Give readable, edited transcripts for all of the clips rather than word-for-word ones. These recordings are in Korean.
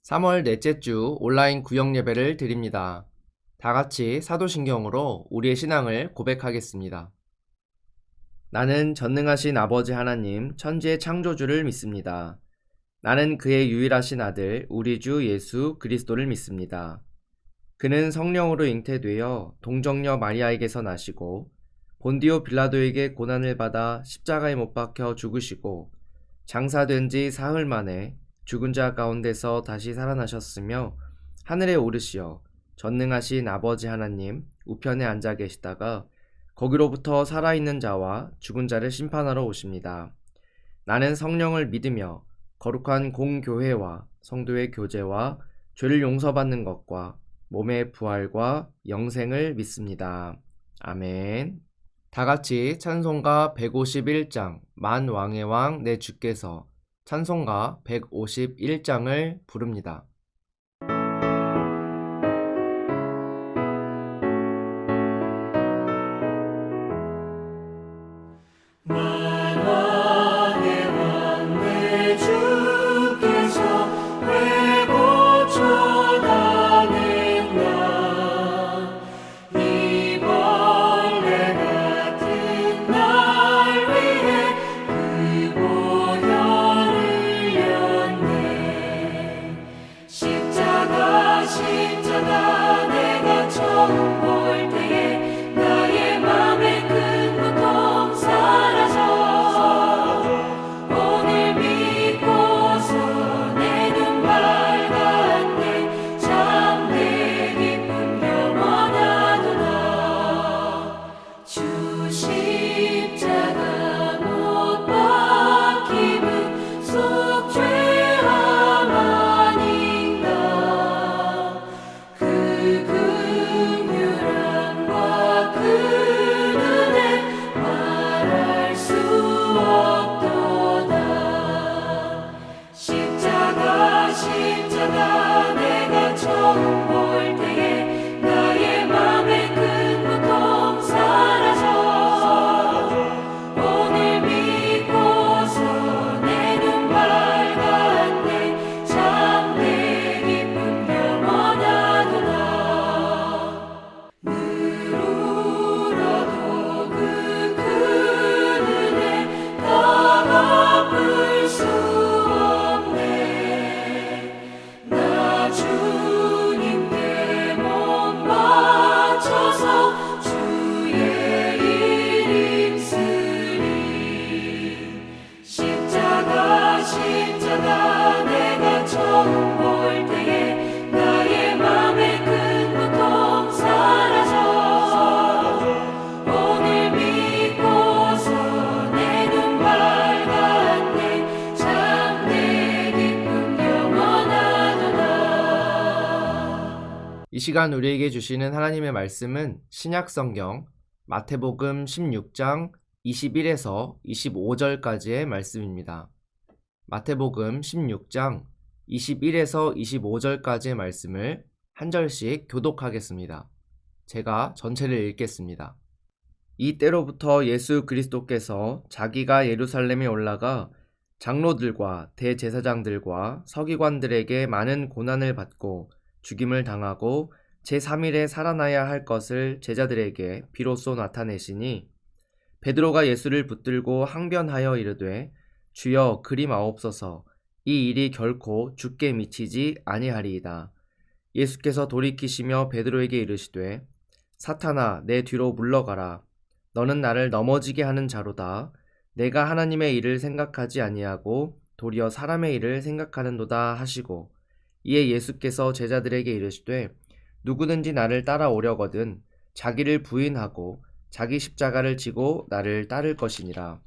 3월 넷째 주 온라인 구역 예배를 드립니다. 다 같이 사도신경으로 우리의 신앙을 고백하겠습니다. 나는 전능하신 아버지 하나님, 천지의 창조주를 믿습니다. 나는 그의 유일하신 아들, 우리 주 예수 그리스도를 믿습니다. 그는 성령으로 잉태되어 동정녀 마리아에게서 나시고 본디오 빌라도에게 고난을 받아 십자가에 못 박혀 죽으시고 장사된 지 사흘 만에 죽은 자 가운데서 다시 살아나셨으며 하늘에 오르시어 전능하신 아버지 하나님 우편에 앉아 계시다가 거기로부터 살아있는 자와 죽은 자를 심판하러 오십니다. 나는 성령을 믿으며 거룩한 공교회와 성도의 교제와 죄를 용서받는 것과 몸의 부활과 영생을 믿습니다. 아멘. 다 같이 찬송가 151장 만왕의 왕 내 주께서 찬송가 151장을 부릅니다. 만왕의 왕 내 주께서 왜 고쳐다닌가 이 벌레 같은 날 위해 그 보혈을 흘렸네. 십자가 내가 처음 볼 때에 나의 맘에 큰 고통 사라져 오늘 믿고서 내 눈 밝았네. 참내 기쁨 영원하도다. 주 십자가 못 박힘은 속죄함 아닌가. 그 긍휼함과 그 은혜 말할 수 없도다. 십자가 내가 처음 볼 때에 나의 맘에 큰 고통 사라져 오늘 믿고서 내 눈 밝았네. 참내 기쁨 영원하도다. 늘 울어도 그 큰 은혜 다 갚을 수 없네. 나 주님께 몸 바쳐서 주의 일 힘쓰리. 십자가 내가 처음 볼 때에 나의 맘에 큰 고통 사라져 오늘 믿고서 내 눈 밝았네. 참내 기쁨 영원하도다. 이 시간 우리에게 주시는 하나님의 말씀은 신약성경 마태복음 16장 21에서 25절까지의 말씀입니다. 마태복음 16장 21에서 25절까지의 말씀을 한 절씩 교독하겠습니다. 제가 전체를 읽겠습니다. 이 때로부터 예수 그리스도께서 자기가 예루살렘에 올라가 장로들과 대제사장들과 서기관들에게 많은 고난을 받고 죽임을 당하고 제3일에 살아나야 할 것을 제자들에게 비로소 나타내시니 베드로가 예수를 붙들고 항변하여 이르되 주여 그리마옵소서. 이 일이 결코 주께 미치지 아니하리이다. 예수께서 돌이키시며 베드로에게 이르시되 사탄아 내 뒤로 물러가라. 너는 나를 넘어지게 하는 자로다. 내가 하나님의 일을 생각하지 아니하고 도리어 사람의 일을 생각하는도다 하시고 이에 예수께서 제자들에게 이르시되 누구든지 나를 따라오려거든 자기를 부인하고 자기 십자가를 지고 나를 따를 것이니라.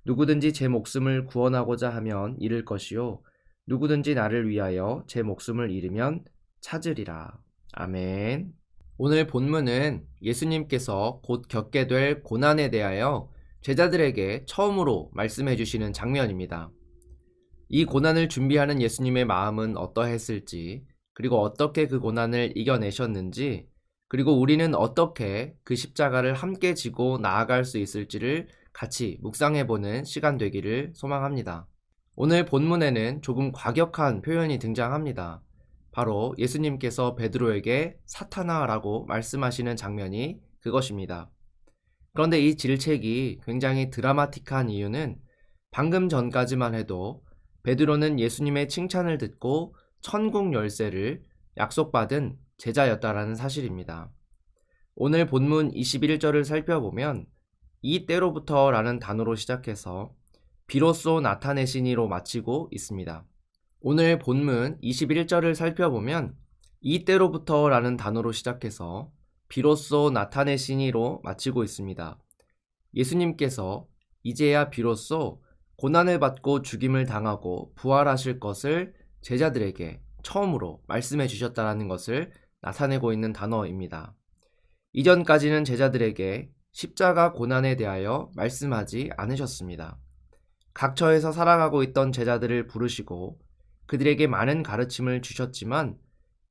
누구든지 제 목숨을 구원하고자 하면 잃을 것이요 누구든지 나를 위하여 제 목숨을 잃으면 찾으리라. 아멘. 오늘 본문은 예수님께서 곧 겪게 될 고난에 대하여 제자들에게 처음으로 말씀해 주시는 장면입니다. 이 고난을 준비하는 예수님의 마음은 어떠했을지, 그리고 어떻게 그 고난을 이겨내셨는지, 그리고 우리는 어떻게 그 십자가를 함께 지고 나아갈 수 있을지를 같이 묵상해보는 시간 되기를 소망합니다. 오늘 본문에는 조금 과격한 표현이 등장합니다. 바로 예수님께서 베드로에게 사탄아라고 말씀하시는 장면이 그것입니다. 그런데 이 질책이 굉장히 드라마틱한 이유는 방금 전까지만 해도 베드로는 예수님의 칭찬을 듣고 천국 열쇠를 약속받은 제자였다라는 사실입니다. 오늘 본문 21절을 살펴보면 이 때로부터 라는 단어로 시작해서 비로소 나타내시니로 마치고 있습니다. 오늘 본문 21절을 살펴보면 이 때로부터 라는 단어로 시작해서 비로소 나타내시니로 마치고 있습니다. 예수님께서 이제야 비로소 고난을 받고 죽임을 당하고 부활하실 것을 제자들에게 처음으로 말씀해 주셨다는 것을 나타내고 있는 단어입니다. 이전까지는 제자들에게 십자가 고난에 대하여 말씀하지 않으셨습니다. 각처에서 살아가고 있던 제자들을 부르시고 그들에게 많은 가르침을 주셨지만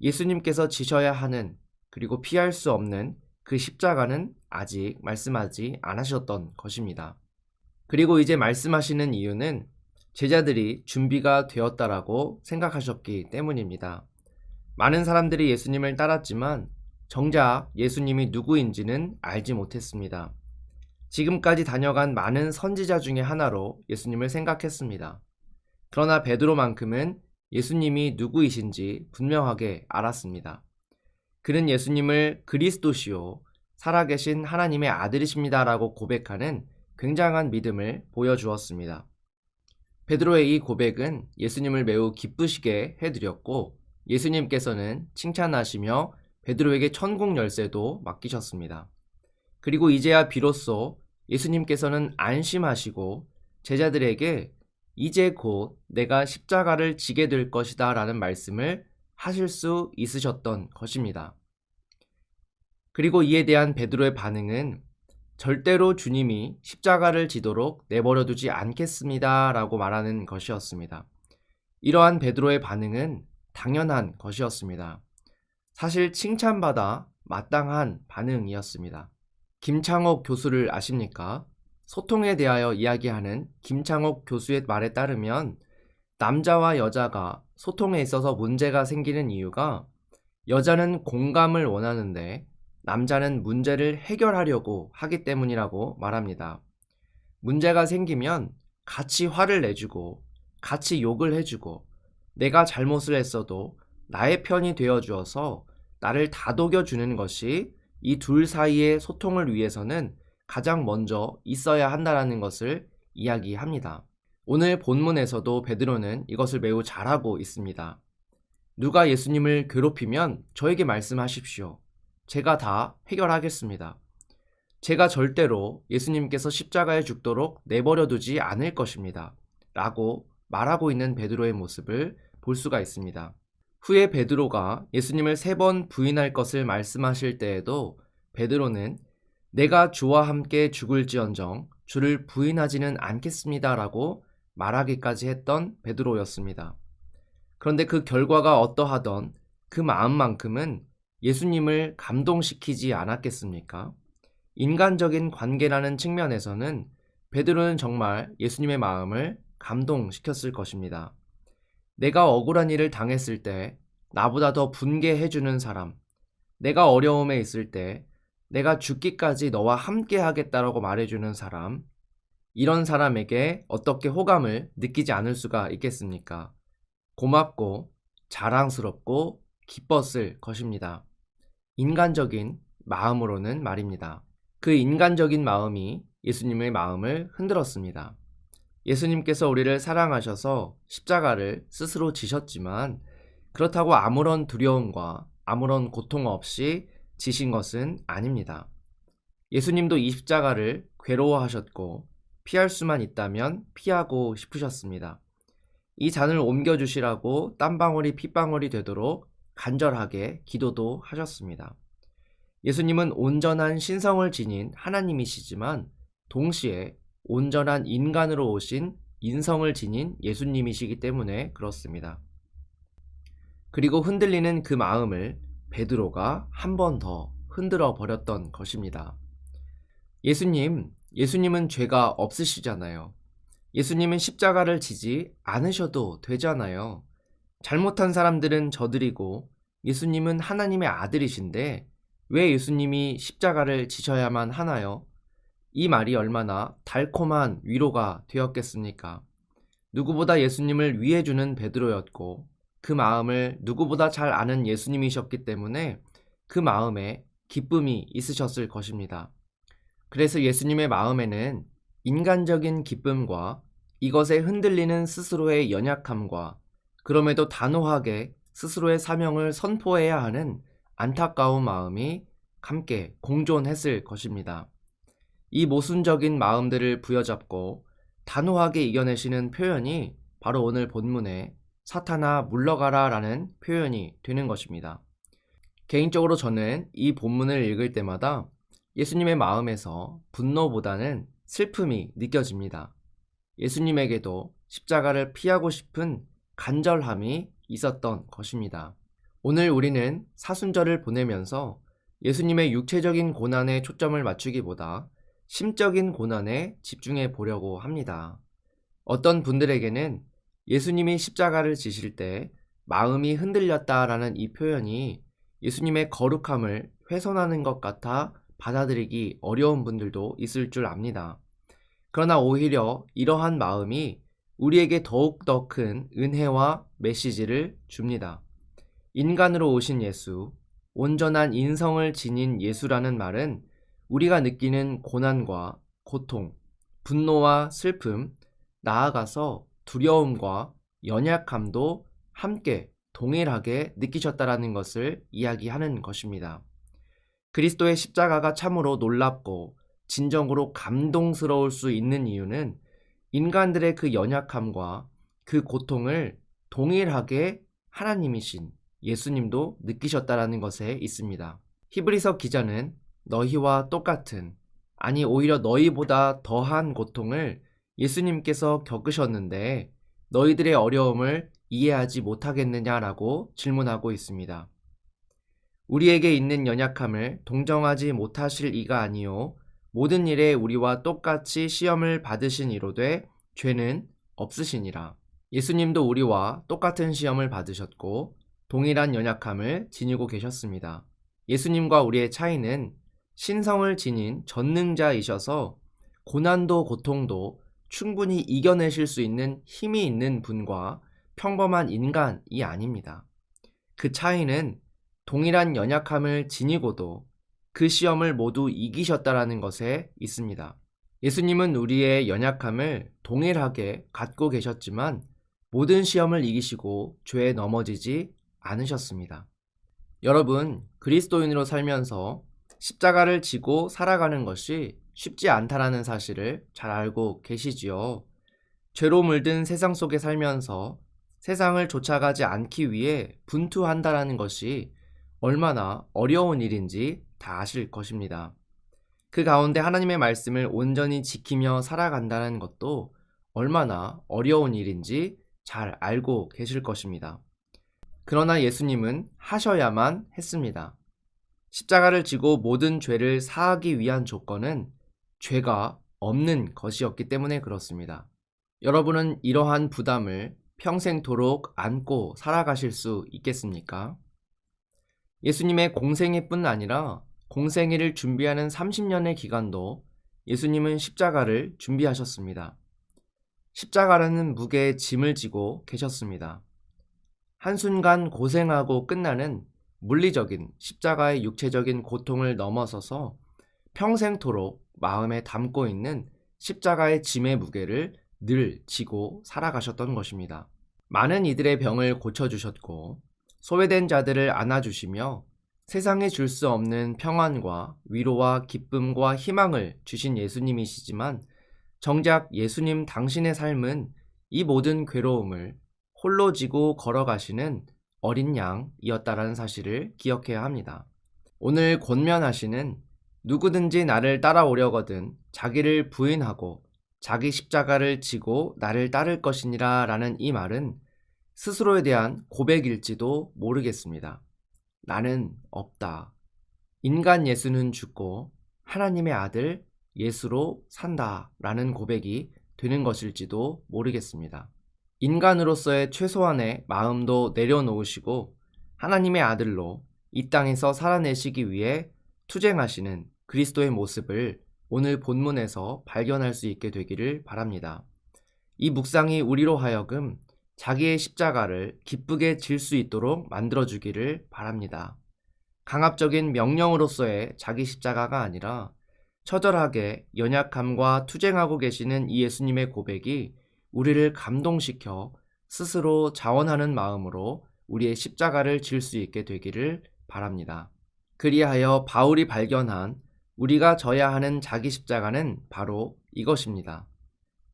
예수님께서 지셔야 하는 그리고 피할 수 없는 그 십자가는 아직 말씀하지 않으셨던 것입니다. 그리고 이제 말씀하시는 이유는 제자들이 준비가 되었다라고 생각하셨기 때문입니다. 많은 사람들이 예수님을 따랐지만 정작 예수님이 누구인지는 알지 못했습니다. 지금까지 다녀간 많은 선지자 중에 하나로 예수님을 생각했습니다. 그러나 베드로만큼은 예수님이 누구이신지 분명하게 알았습니다. 그는 예수님을 그리스도시요 살아계신 하나님의 아들이십니다라고 고백하는 굉장한 믿음을 보여주었습니다. 베드로의 이 고백은 예수님을 매우 기쁘시게 해드렸고 예수님께서는 칭찬하시며 베드로에게 천국 열쇠도 맡기셨습니다. 그리고 이제야 비로소 예수님께서는 안심하시고 제자들에게 이제 곧 내가 십자가를 지게 될 것이다 라는 말씀을 하실 수 있으셨던 것입니다. 그리고 이에 대한 베드로의 반응은 절대로 주님이 십자가를 지도록 내버려 두지 않겠습니다 라고 말하는 것이었습니다. 이러한 베드로의 반응은 당연한 것이었습니다. 사실 칭찬받아 마땅한 반응이었습니다. 김창옥 교수를 아십니까? 소통에 대하여 이야기하는 김창옥 교수의 말에 따르면 남자와 여자가 소통에 있어서 문제가 생기는 이유가 여자는 공감을 원하는데 남자는 문제를 해결하려고 하기 때문이라고 말합니다. 문제가 생기면 같이 화를 내주고 같이 욕을 해주고 내가 잘못을 했어도 나의 편이 되어주어서 나를 다독여주는 것이 이 둘 사이의 소통을 위해서는 가장 먼저 있어야 한다는 것을 이야기합니다. 오늘 본문에서도 베드로는 이것을 매우 잘하고 있습니다. 누가 예수님을 괴롭히면 저에게 말씀하십시오. 제가 다 해결하겠습니다. 제가 절대로 예수님께서 십자가에 죽도록 내버려 두지 않을 것입니다. 라고 말하고 있는 베드로의 모습을 볼 수가 있습니다. 후에 베드로가 예수님을 3번 부인할 것을 말씀하실 때에도 베드로는 내가 주와 함께 죽을지언정 주를 부인하지는 않겠습니다 라고 말하기까지 했던 베드로였습니다. 그런데 그 결과가 어떠하던 그 마음만큼은 예수님을 감동시키지 않았겠습니까? 인간적인 관계라는 측면에서는 베드로는 정말 예수님의 마음을 감동시켰을 것입니다. 내가 억울한 일을 당했을 때 나보다 더 분개해주는 사람, 내가 어려움에 있을 때 내가 죽기까지 너와 함께 하겠다라고 말해주는 사람, 이런 사람에게 어떻게 호감을 느끼지 않을 수가 있겠습니까? 고맙고 자랑스럽고 기뻤을 것입니다. 인간적인 마음으로는 말입니다. 그 인간적인 마음이 예수님의 마음을 흔들었습니다. 예수님께서 우리를 사랑하셔서 십자가를 스스로 지셨지만 그렇다고 아무런 두려움과 아무런 고통 없이 지신 것은 아닙니다. 예수님도 이 십자가를 괴로워하셨고 피할 수만 있다면 피하고 싶으셨습니다. 이 잔을 옮겨주시라고 땀방울이 핏방울이 되도록 간절하게 기도도 하셨습니다. 예수님은 온전한 신성을 지닌 하나님이시지만 동시에 온전한 인간으로 오신 인성을 지닌 예수님이시기 때문에 그렇습니다. 그리고 흔들리는 그 마음을 베드로가 한 번 더 흔들어 버렸던 것입니다. 예수님은 죄가 없으시잖아요. 예수님은 십자가를 지지 않으셔도 되잖아요. 잘못한 사람들은 저들이고 예수님은 하나님의 아들이신데 왜 예수님이 십자가를 지셔야만 하나요? 이 말이 얼마나 달콤한 위로가 되었겠습니까? 누구보다 예수님을 위해주는 베드로였고 그 마음을 누구보다 잘 아는 예수님이셨기 때문에 그 마음에 기쁨이 있으셨을 것입니다. 그래서 예수님의 마음에는 인간적인 기쁨과 이것에 흔들리는 스스로의 연약함과 그럼에도 단호하게 스스로의 사명을 선포해야 하는 안타까운 마음이 함께 공존했을 것입니다. 이 모순적인 마음들을 부여잡고 단호하게 이겨내시는 표현이 바로 오늘 본문의 사탄아 물러가라 라는 표현이 되는 것입니다. 개인적으로 저는 이 본문을 읽을 때마다 예수님의 마음에서 분노보다는 슬픔이 느껴집니다. 예수님에게도 십자가를 피하고 싶은 간절함이 있었던 것입니다. 오늘 우리는 사순절을 보내면서 예수님의 육체적인 고난에 초점을 맞추기보다 심적인 고난에 집중해 보려고 합니다. 어떤 분들에게는 예수님이 십자가를 지실 때 마음이 흔들렸다라는 이 표현이 예수님의 거룩함을 훼손하는 것 같아 받아들이기 어려운 분들도 있을 줄 압니다. 그러나 오히려 이러한 마음이 우리에게 더욱더 큰 은혜와 메시지를 줍니다. 인간으로 오신 예수, 온전한 인성을 지닌 예수라는 말은 우리가 느끼는 고난과 고통, 분노와 슬픔, 나아가서 두려움과 연약함도 함께 동일하게 느끼셨다라는 것을 이야기하는 것입니다. 그리스도의 십자가가 참으로 놀랍고 진정으로 감동스러울 수 있는 이유는 인간들의 그 연약함과 그 고통을 동일하게 하나님이신 예수님도 느끼셨다라는 것에 있습니다. 히브리서 기자는 너희와 똑같은, 아니 오히려 너희보다 더한 고통을 예수님께서 겪으셨는데 너희들의 어려움을 이해하지 못하겠느냐라고 질문하고 있습니다. 우리에게 있는 연약함을 동정하지 못하실 이가 아니요 모든 일에 우리와 똑같이 시험을 받으신 이로되 죄는 없으시니라. 예수님도 우리와 똑같은 시험을 받으셨고 동일한 연약함을 지니고 계셨습니다. 예수님과 우리의 차이는 신성을 지닌 전능자이셔서 고난도 고통도 충분히 이겨내실 수 있는 힘이 있는 분과 평범한 인간이 아닙니다. 그 차이는 동일한 연약함을 지니고도 그 시험을 모두 이기셨다라는 것에 있습니다. 예수님은 우리의 연약함을 동일하게 갖고 계셨지만 모든 시험을 이기시고 죄에 넘어지지 않으셨습니다. 여러분, 그리스도인으로 살면서 십자가를 지고 살아가는 것이 쉽지 않다라는 사실을 잘 알고 계시지요. 죄로 물든 세상 속에 살면서 세상을 쫓아가지 않기 위해 분투한다라는 것이 얼마나 어려운 일인지 다 아실 것입니다. 그 가운데 하나님의 말씀을 온전히 지키며 살아간다는 것도 얼마나 어려운 일인지 잘 알고 계실 것입니다. 그러나 예수님은 하셔야만 했습니다. 십자가를 지고 모든 죄를 사하기 위한 조건은 죄가 없는 것이었기 때문에 그렇습니다. 여러분은 이러한 부담을 평생토록 안고 살아가실 수 있겠습니까? 예수님의 공생애뿐 아니라 공생애를 준비하는 30년의 기간도 예수님은 십자가를 준비하셨습니다. 십자가라는 무게의 짐을 지고 계셨습니다. 한순간 고생하고 끝나는 물리적인 십자가의 육체적인 고통을 넘어서서 평생토록 마음에 담고 있는 십자가의 짐의 무게를 늘 지고 살아가셨던 것입니다. 많은 이들의 병을 고쳐주셨고 소외된 자들을 안아주시며 세상에 줄 수 없는 평안과 위로와 기쁨과 희망을 주신 예수님이시지만 정작 예수님 당신의 삶은 이 모든 괴로움을 홀로 지고 걸어가시는 어린 양이었다라는 사실을 기억해야 합니다. 오늘 권면하시는 누구든지 나를 따라오려거든 자기를 부인하고 자기 십자가를 지고 나를 따를 것이니라 라는 이 말은 스스로에 대한 고백일지도 모르겠습니다. 나는 없다. 인간 예수는 죽고 하나님의 아들 예수로 산다 라는 고백이 되는 것일지도 모르겠습니다. 인간으로서의 최소한의 마음도 내려놓으시고 하나님의 아들로 이 땅에서 살아내시기 위해 투쟁하시는 그리스도의 모습을 오늘 본문에서 발견할 수 있게 되기를 바랍니다. 이 묵상이 우리로 하여금 자기의 십자가를 기쁘게 질 수 있도록 만들어주기를 바랍니다. 강압적인 명령으로서의 자기 십자가가 아니라 처절하게 연약함과 투쟁하고 계시는 이 예수님의 고백이 우리를 감동시켜 스스로 자원하는 마음으로 우리의 십자가를 질 수 있게 되기를 바랍니다. 그리하여 바울이 발견한 우리가 져야 하는 자기 십자가는 바로 이것입니다.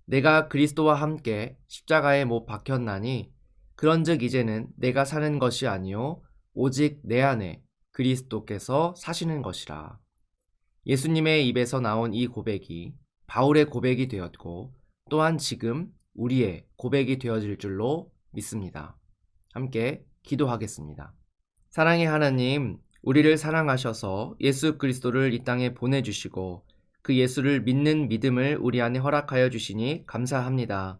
내가 그리스도와 함께 십자가에 못 박혔나니 그런즉 이제는 내가 사는 것이 아니요 오직 내 안에 그리스도께서 사시는 것이라. 예수님의 입에서 나온 이 고백이 바울의 고백이 되었고 또한 지금 우리의 고백이 되어질 줄로 믿습니다. 함께 기도하겠습니다. 사랑의 하나님, 우리를 사랑하셔서 예수 그리스도를 이 땅에 보내주시고 그 예수를 믿는 믿음을 우리 안에 허락하여 주시니 감사합니다.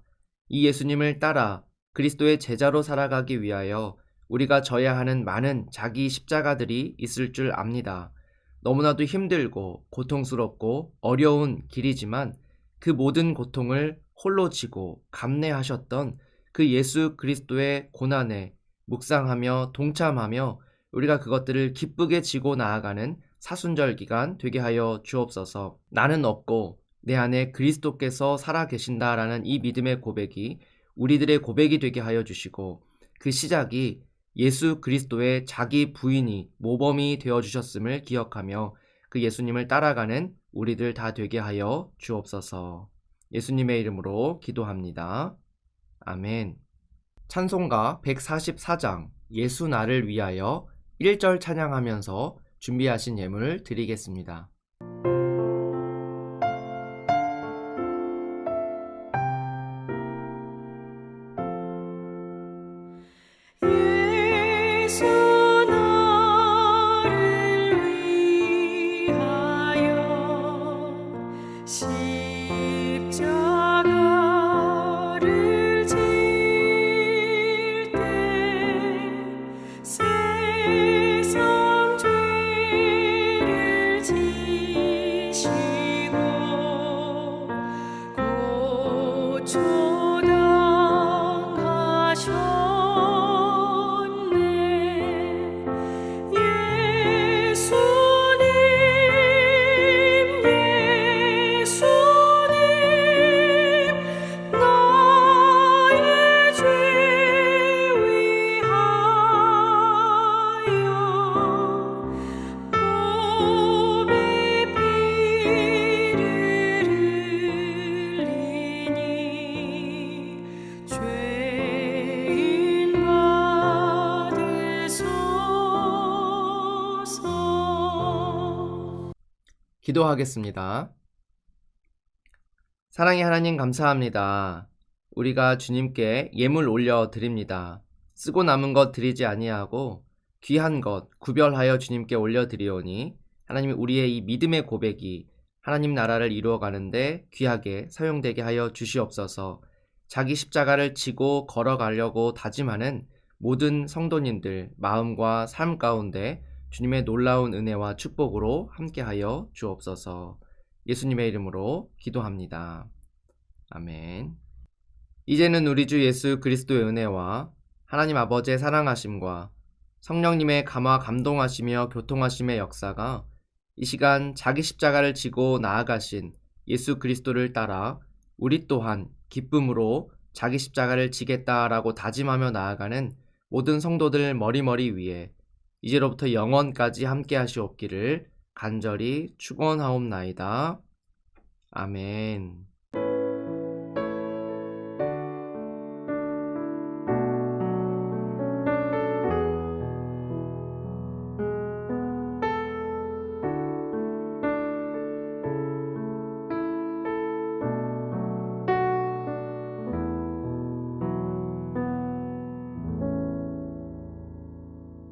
이 예수님을 따라 그리스도의 제자로 살아가기 위하여 우리가 져야 하는 많은 자기 십자가들이 있을 줄 압니다. 너무나도 힘들고 고통스럽고 어려운 길이지만 그 모든 고통을 홀로 지고 감내하셨던 그 예수 그리스도의 고난에 묵상하며 동참하며 우리가 그것들을 기쁘게 지고 나아가는 사순절 기간 되게 하여 주옵소서. 나는 없고 내 안에 그리스도께서 살아 계신다라는 이 믿음의 고백이 우리들의 고백이 되게 하여 주시고 그 시작이 예수 그리스도의 자기 부인이 모범이 되어 주셨음을 기억하며 그 예수님을 따라가는 우리들 다 되게 하여 주옵소서. 예수님의 이름으로 기도합니다. 아멘. 찬송가 144장 예수 나를 위하여 1절 찬양하면서 준비하신 예물 드리겠습니다. 예수 나를 위하여 십자가를 질 때 세상 죄를 지시고 고초당하셨네. 예수님 나의 죄 위하여 몸에 피를 흘리니 죄인 받으소서. 기도하겠습니다. 사랑의 하나님 감사합니다. 우리가 주님께 예물 올려 드립니다. 쓰고 남은 것 드리지 아니하고 귀한 것 구별하여 주님께 올려 드리오니 하나님 우리의 이 믿음의 고백이 하나님 나라를 이루어 가는데 귀하게 사용되게 하여 주시옵소서. 자기 십자가를 지고 걸어가려고 다짐하는 모든 성도님들 마음과 삶 가운데 주님의 놀라운 은혜와 축복으로 함께하여 주옵소서. 예수님의 이름으로 기도합니다. 아멘. 이제는 우리 주 예수 그리스도의 은혜와 하나님 아버지의 사랑하심과 성령님의 감화 감동하시며 교통하심의 역사가 이 시간 자기 십자가를 지고 나아가신 예수 그리스도를 따라 우리 또한 기쁨으로 자기 십자가를 지겠다라고 다짐하며 나아가는 모든 성도들 머리머리 위에 이제로부터 영원까지 함께 하시옵기를 간절히 축원하옵나이다. 아멘.